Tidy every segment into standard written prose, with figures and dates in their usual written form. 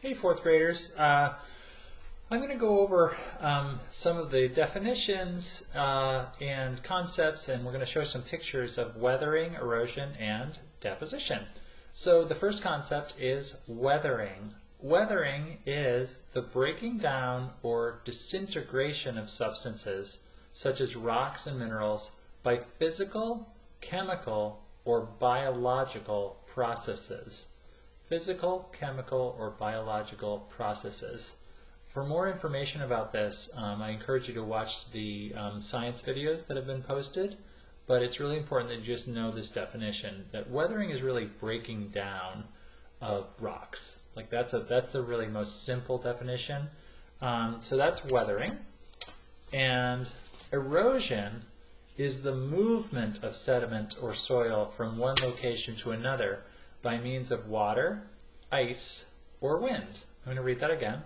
Hey, fourth graders. I'm going to go over some of the definitions and concepts, and we're going to show some pictures of weathering, erosion, and deposition. So the first concept is weathering. Weathering is the breaking down or disintegration of substances, such as rocks and minerals, by physical, chemical, or biological processes. Physical, chemical, or biological processes. For more information about this, I encourage you to watch the science videos that have been posted, but it's really important that you just know this definition, that weathering is really breaking down of rocks. Like that's the really most simple definition. So that's weathering. And erosion is the movement of sediment or soil from one location to another by means of water, ice, or wind. I'm going to read that again.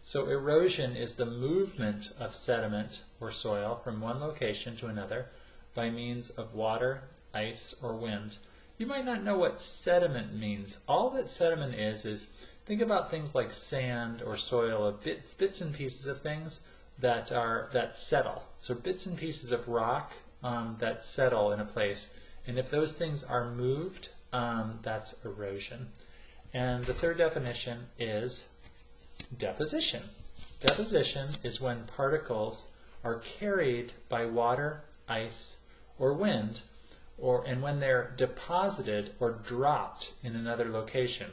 So erosion is the movement of sediment or soil from one location to another by means of water, ice, or wind. You might not know what sediment means. All that sediment is think about things like sand or soil, bits and pieces of things that settle. So bits and pieces of rock that settle in a place. And if those things are moved, that's erosion. And the third definition is deposition. Deposition is when particles are carried by water, ice, or wind, and when they're deposited or dropped in another location.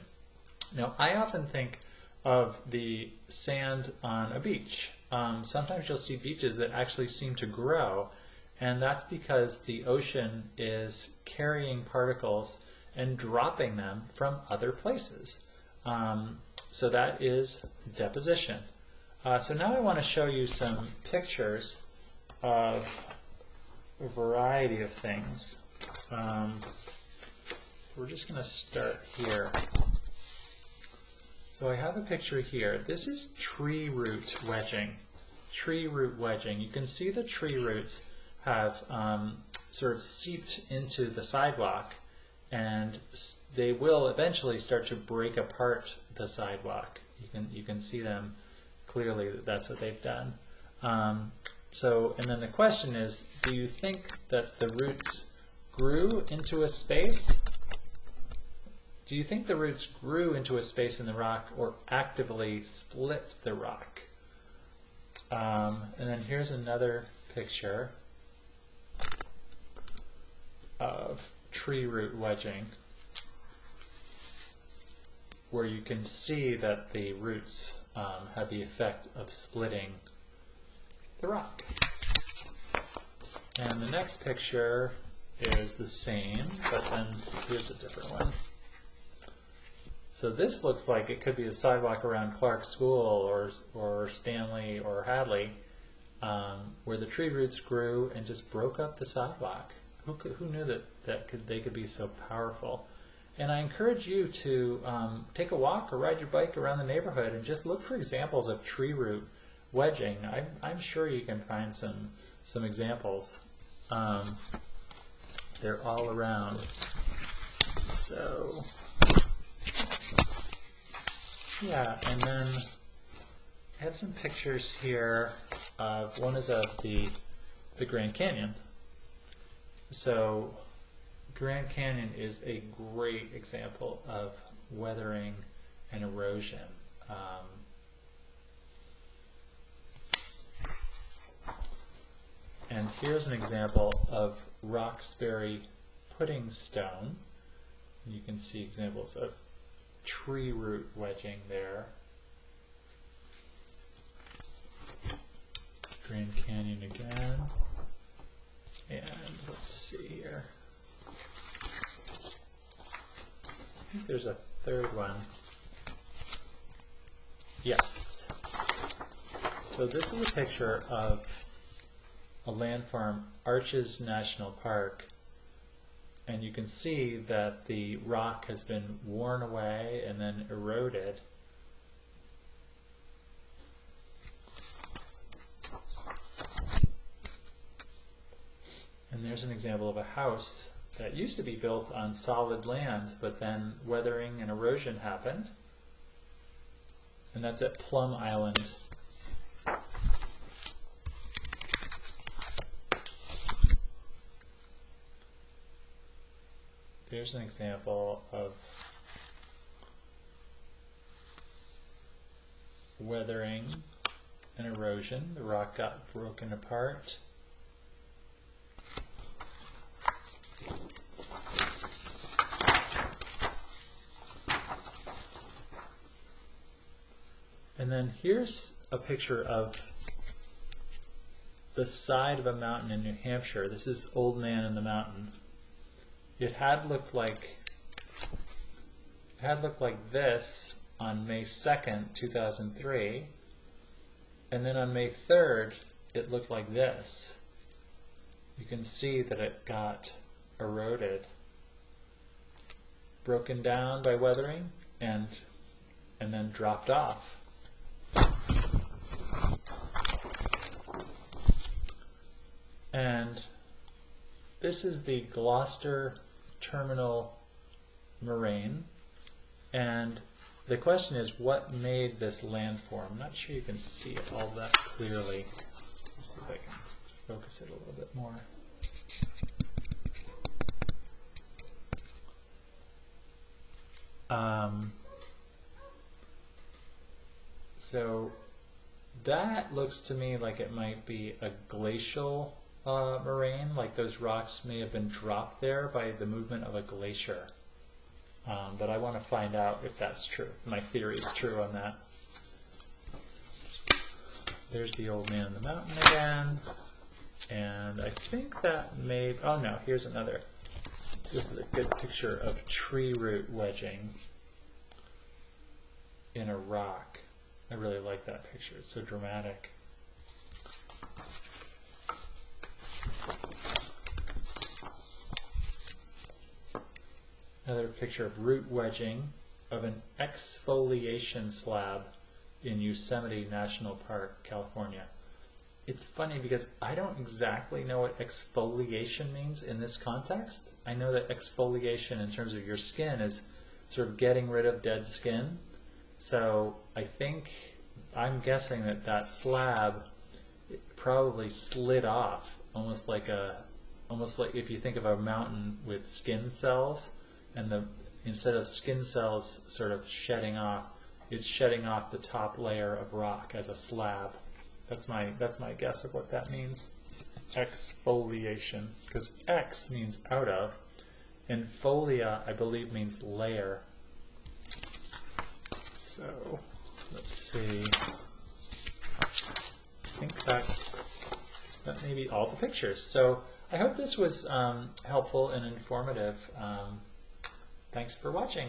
Now, I often think of the sand on a beach. Sometimes you'll see beaches that actually seem to grow, and that's because the ocean is carrying particles and dropping them from other places. So that is deposition. So now I want to show you some pictures of a variety of things. We're just going to start here. So I have a picture here. This is tree root wedging. Tree root wedging. You can see the tree roots have sort of seeped into the sidewalk, and they will eventually start to break apart the sidewalk. You can see them clearly that that's what they've done. And then the question is, do you think that the roots grew into a space? Do you think the roots grew into a space in the rock or actively split the rock? And then here's another picture of tree root wedging, where you can see that the roots have the effect of splitting the rock. And the next picture is the same, but then here's a different one. So this looks like it could be the sidewalk around Clark School or Stanley or Hadley, where the tree roots grew and just broke up the sidewalk. Who knew that they could be so powerful? And I encourage you to take a walk or ride your bike around the neighborhood and just look for examples of tree root wedging. I'm sure you can find some examples. They're all around. So yeah, and then I have some pictures here. One is of the Grand Canyon. So Grand Canyon is a great example of weathering and erosion. And here's an example of Roxbury pudding stone. You can see examples of tree root wedging there. Grand Canyon again. And let's see here. I think there's a third one. Yes. So this is a picture of a land farm, Arches National Park. And you can see that the rock has been worn away and then eroded. And there's an example of a house that used to be built on solid land, but then weathering and erosion happened. and that's at Plum Island. There's an example of weathering and erosion. The rock got broken apart. And then here's a picture of the side of a mountain in New Hampshire. This is Old Man in the Mountain. It had looked like this on May 2nd, 2003, and then on May 3rd it looked like this. You can see that it got eroded, broken down by weathering, and then dropped off. And this is the Gloucester Terminal Moraine, and the question is, what made this landform? I'm not sure you can see it all that clearly. Let's see if I can focus it a little bit more. So that looks to me like it might be a glacial moraine, like those rocks may have been dropped there by the movement of a glacier. But I want to find out if that's true. My theory is true on that. There's the Old Man in the Mountain again. And I think that may... Oh no, here's another. This is a good picture of tree root wedging in a rock. I really like that picture. It's so dramatic. Another picture of root wedging of an exfoliation slab in Yosemite National Park, California. It's funny because I don't exactly know what exfoliation means in this context. I know that exfoliation in terms of your skin is sort of getting rid of dead skin. So I'm guessing that slab probably slid off, almost like if you think of a mountain with skin cells, and instead of skin cells sort of shedding off, it's shedding off the top layer of rock as a slab. That's my guess of what that means. Exfoliation, because ex means out of, and folia I believe means layer. So let's see. I think that may be all the pictures. So I hope this was helpful and informative. Thanks for watching.